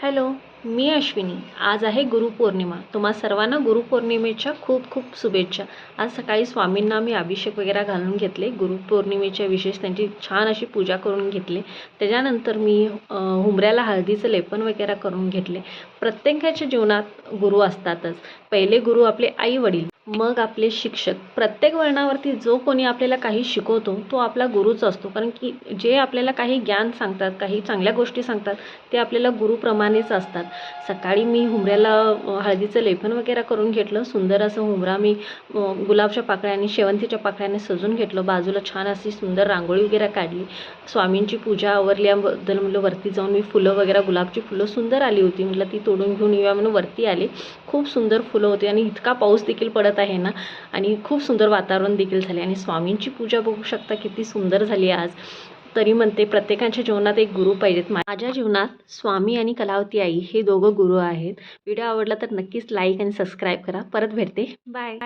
Hello, मी अश्विनी. आज आहे गुरुपौर्णिमा. तुम्हा सर्वांना गुरुपौर्णिमेच्या खूप खूप शुभेच्छा. आज सकाळी स्वामींना मी अभिषेक वगैरे घालून घेतले. गुरुपौर्णिमेच्या विशेष त्यांची छान अशी पूजा करून घेतली. त्याच्यानंतर मी हुंबऱ्याला हळदीचं लेपन वगैरे करून घेतले. प्रत्येकाच्या जीवनात गुरु असतातच. पहिले गुरु आपले आई-वडील, मग आपले शिक्षक. प्रत्येक वळणावरती जो कोणी आपल्याला काही शिकवतो तो आपला गुरुच असतो. कारण की जे आपल्याला काही ज्ञान सांगतात, काही चांगल्या गोष्टी सांगतात ते आपल्याला गुरुप्रमाणेच असतात. सकाळी मी हुंबऱ्याला हळदीचं लेपन वगैरे करून घेतलं. सुंदर असं हुंबरा मी गुलाबच्या पाकळ्यांनी, शेवंतीच्या पाकळ्याने सजून घेतलं. बाजूला छान अशी सुंदर रांगोळी वगैरे काढली. स्वामींची पूजा आवरल्याबद्दल म्हटलं वरती जाऊन मी फुलं वगैरे, गुलाबची फुलं सुंदर आली होती, म्हटलं ती तोडून घेऊन येऊया म्हणून वरती आले. खूप सुंदर फुलं होती आणि इतका पाऊस देखील पडत आहे ना, आणि खूप सुंदर वातावरण देखील झाले. आणि स्वामींची पूजा बघू शकता किती सुंदर झाली आज. तरी म्हणते प्रत्येकाच्या जीवनात एक गुरु पाहिजेत. माझ्या जीवनात स्वामी आणि कलावती आई हे दोघं गुरु आहेत. व्हिडिओ आवडला तर नक्कीच लाईक आणि सबस्क्राईब करा. परत भेटते. बाय.